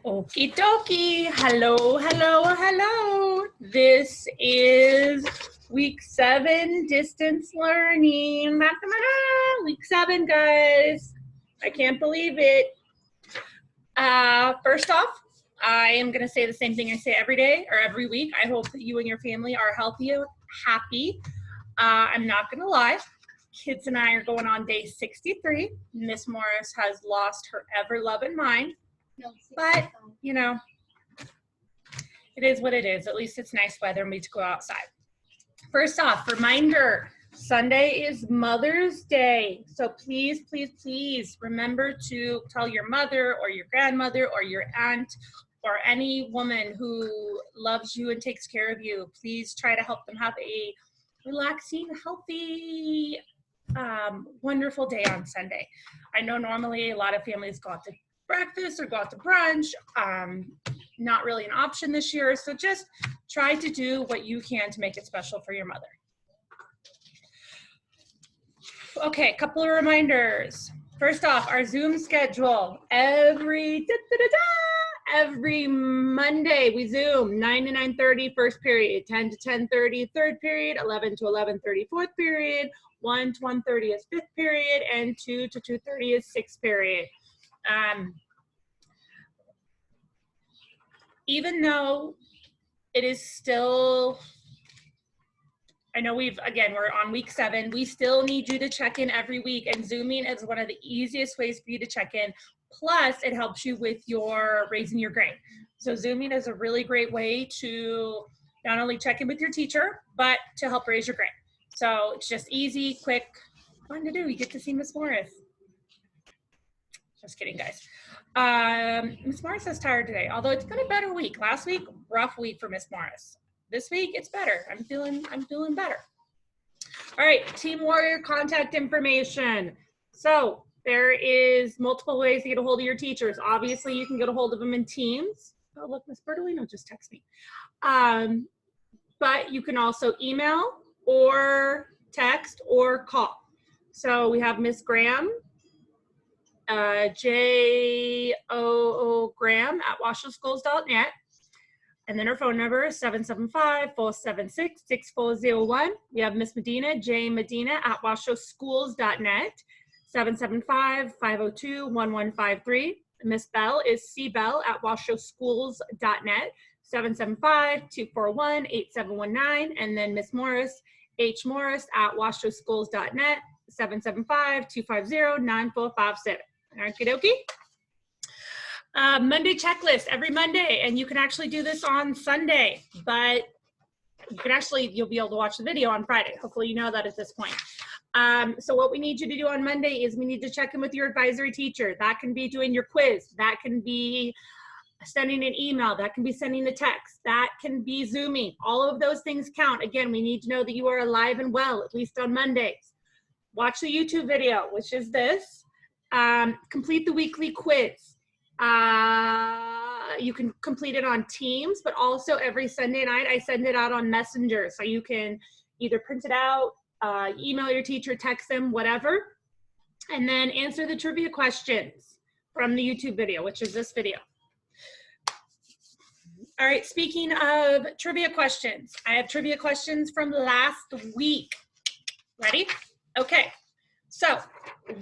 Okie dokie. Hello, hello, hello. This is week 7 distance learning. Week 7, guys. I can't believe it. First off, I am going to say the same thing I say every day or every week. I hope that you and your family are healthy and happy. I'm not going to lie. Kids and I are going on day 63. Miss Morris has lost her ever-loving mind. But, you know, it is what it is. At least it's nice weather and we get to go outside. First off, reminder, Sunday is Mother's Day. So please, please, please remember to tell your mother or your grandmother or your aunt or any woman who loves you and takes care of you. Please try to help them have a relaxing, healthy, wonderful day on Sunday. I know normally a lot of families go out to breakfast or go out to brunch. Not really an option this year, so just try to do what you can to make it special for your mother. Okay, a couple of reminders. First off, our Zoom schedule. Every Monday we Zoom, 9 to 9:30 first period, 10 to 10:30 third period, 11 to 11:30 fourth period, 1 to 1:30 is fifth period, and 2 to 2:30 is sixth period. Even though it is still, I know we're on week 7, we still need you to check in every week, and Zooming is one of the easiest ways for you to check in. Plus, it helps you with your raising your grade. So Zooming is a really great way to not only check in with your teacher, but to help raise your grade. So it's just easy, quick, fun to do. You get to see Miss Morris. Just kidding, guys. Miss Morris is tired today, although it's been a better week. Last week, rough week for Miss Morris. This week, it's better. I'm feeling better. All right, Team Warrior contact information. So there is multiple ways to get a hold of your teachers. Obviously, you can get a hold of them in Teams. Oh, look, Miss Bertolino just texted me. But you can also email or text or call. So we have Miss Graham, JOO.graham@washowschools.net. And then her phone number is 775-476-6401. We have Miss Medina, jmedina@washowschools.net, 775-502-1153. Miss Bell is cbell@washowschools.net, 775-241-8719. And then Miss Morris, hmorris@washowschools.net, 775-250-9457. Okie dokie. Monday checklist every Monday, and you can actually do this on Sunday, but you'll be able to watch the video on Friday. Hopefully you know that at this point. So what we need you to do on Monday is we need to check in with your advisory teacher. That can be doing your quiz. That can be sending an email. That can be sending a text. That can be Zooming. All of those things count. Again, we need to know that you are alive and well, at least on Mondays. Watch the YouTube video, which is this. Complete the weekly quiz. You can complete it on Teams, but also every Sunday night I send it out on Messenger. So you can either print it out, email your teacher, text them, whatever, and then answer the trivia questions from the YouTube video, which is this video. All right, speaking of trivia questions, I have trivia questions from last week. Ready? Okay. So,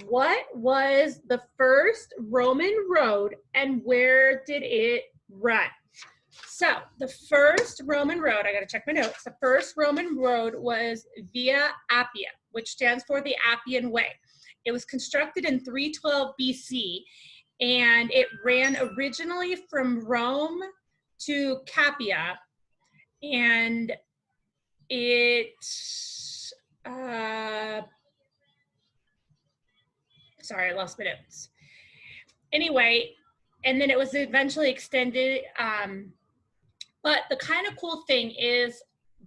what was the first Roman road and where did it run? So, the first Roman road, I got to check my notes. The first Roman road was Via Appia, which stands for the Appian Way. It was constructed in 312 BC, and it ran originally from Rome to Capua, and it sorry, I lost my notes. Anyway, and then it was eventually extended. But the kind of cool thing is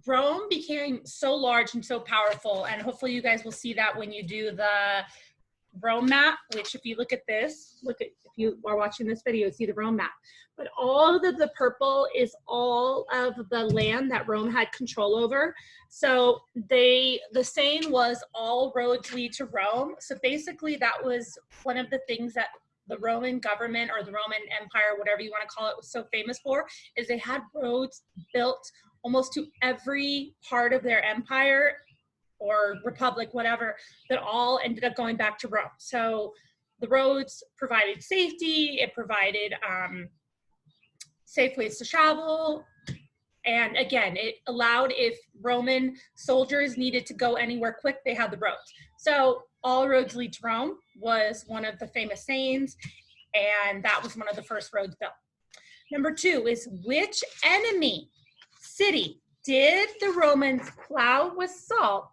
Rome became so large and so powerful, and hopefully you guys will see that when you do the Rome map, which if you look at this, if you are watching this video, you see the Rome map. But all of the purple is all of the land that Rome had control over. So the saying was all roads lead to Rome. So basically that was one of the things that the Roman government or the Roman Empire, whatever you want to call it, was so famous for is they had roads built almost to every part of their empire or republic, whatever, that all ended up going back to Rome. So the roads provided safety, it provided safe ways to travel. And again, it allowed if Roman soldiers needed to go anywhere quick, they had the roads. So all roads lead to Rome was one of the famous sayings, and that was one of the first roads built. Number 2 is, which enemy city did the Romans plow with salt,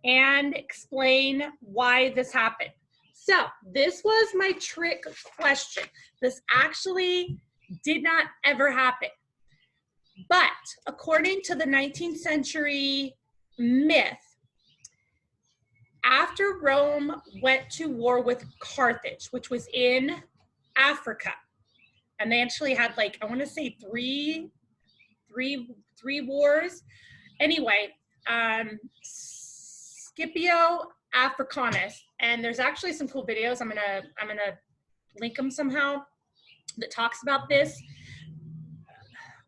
and explain why this happened. So this was my trick question. This actually did not ever happen. But according to the 19th century myth, after Rome went to war with Carthage, which was in Africa, and they actually had, like, I want to say three wars. Anyway, Scipio Africanus, and there's actually some cool videos. I'm gonna link them somehow that talks about this.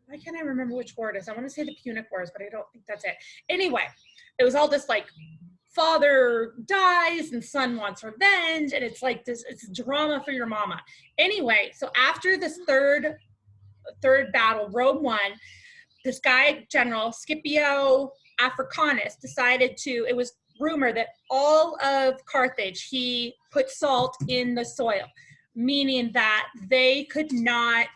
Why can't I remember which war it is? I want to say the Punic Wars, but I don't think that's it. Anyway, it was all this like father dies and son wants revenge, and it's like this, it's drama for your mama. Anyway, so after this third battle, Rome won. This guy, General Scipio Africanus, decided to, it was rumored that all of Carthage, he put salt in the soil, meaning that they could not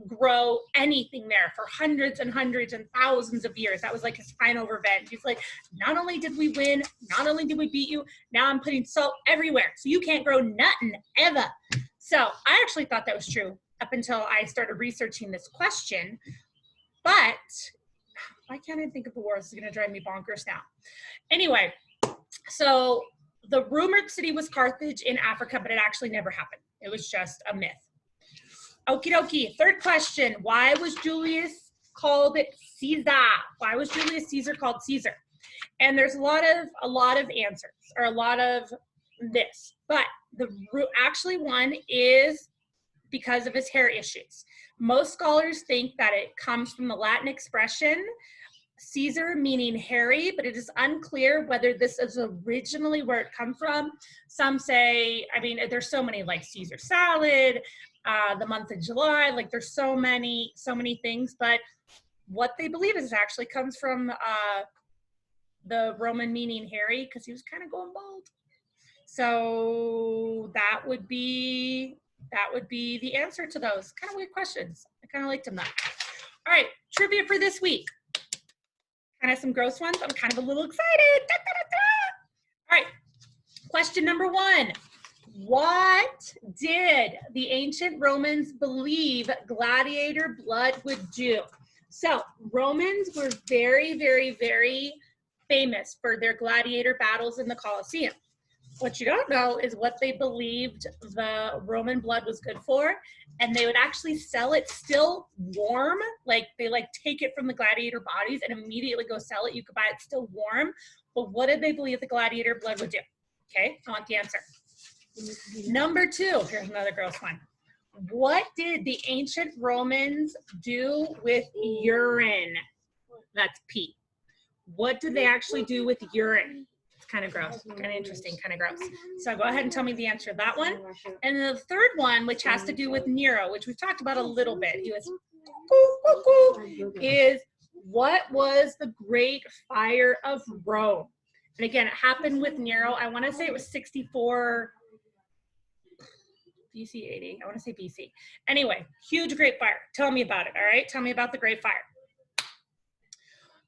grow anything there for hundreds and hundreds and thousands of years. That was like his final revenge. He's like, not only did we win, not only did we beat you, now I'm putting salt everywhere, so you can't grow nothing ever. So I actually thought that was true up until I started researching this question. But why can't I think of the war? This is going to drive me bonkers now. Anyway, so the rumored city was Carthage in Africa, but it actually never happened. It was just a myth. Okie dokie. Third question. Why was Julius called Caesar? Why was Julius Caesar called Caesar? And there's a lot of answers, or a lot of this. But the actually one is because of his hair issues. Most scholars think that it comes from the Latin expression Caesar, meaning hairy, but it is unclear whether this is originally where it come from. Some say, I mean, there's so many, like Caesar salad, the month of July, like there's so many things, but what they believe is it actually comes from the Roman meaning hairy, because he was kind of going bald. So that would be the answer to those. Kind of weird questions. I kind of liked them though. All right, trivia for this week. Kind of some gross ones. I'm kind of a little excited. Da, da, da, da. All right, question number 1. What did the ancient Romans believe gladiator blood would do? So Romans were very, very, very famous for their gladiator battles in the Colosseum. What you don't know is what they believed the Roman blood was good for, and they would actually sell it still warm. Like they take it from the gladiator bodies and immediately go sell it. You could buy it still warm. But what did they believe the gladiator blood would do? Okay, I want the answer. Number 2, here's another gross one. What did the ancient Romans do with urine? That's pee. What did they actually do with urine? It's kind of gross, kind of interesting, kind of gross. So go ahead and tell me the answer to that one. And the third one, which has to do with Nero, which we've talked about a little bit, he was is what was the Great Fire of Rome? And again, it happened with Nero. I want to say it was 64 BC 80. I want to say BC. Anyway, huge Great Fire. Tell me about it, all right? Tell me about the Great Fire.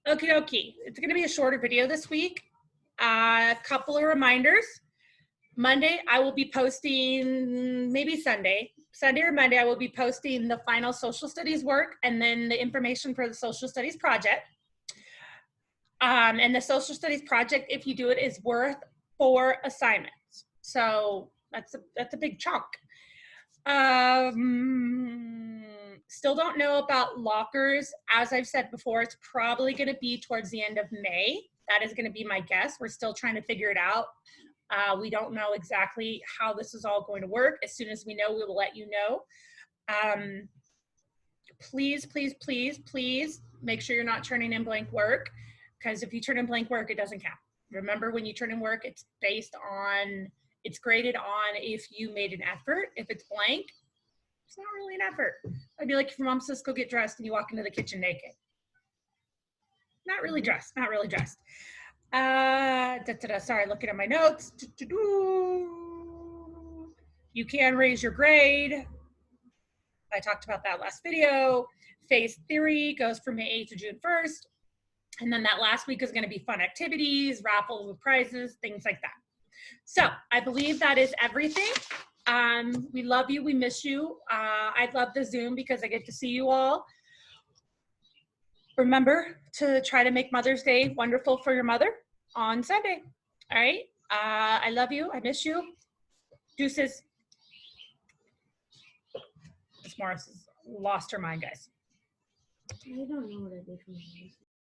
Okie dokie. It's going to be a shorter video this week. A couple of reminders. Monday, I will be posting, maybe Sunday or Monday, I will be posting the final social studies work and then the information for the social studies project. And the social studies project, if you do it, is worth 4 assignments. So that's a big chunk. Still don't know about lockers. As I've said before, it's probably going to be towards the end of May. That is going to be my guess. We're still trying to figure it out. We don't know exactly how this is all going to work. As soon as we know, we will let you know. Please, please, please, please make sure you're not turning in blank work, because if you turn in blank work, it doesn't count. Remember, when you turn in work, it's graded on if you made an effort. If it's blank, it's not really an effort. I'd be like, if your mom says, go get dressed, and you walk into the kitchen naked. Not really dressed, not really dressed. Sorry, looking at my notes. You can raise your grade. I talked about that last video. Phase 3 goes from May 8th to June 1st. And then that last week is going to be fun activities, raffles with prizes, things like that. So I believe that is everything. We love you. We miss you. I love the Zoom because I get to see you all. Remember to try to make Mother's Day wonderful for your mother on Sunday. All right. I love you. I miss you. Deuces. Miss Morris has lost her mind, guys. I don't know what I did for my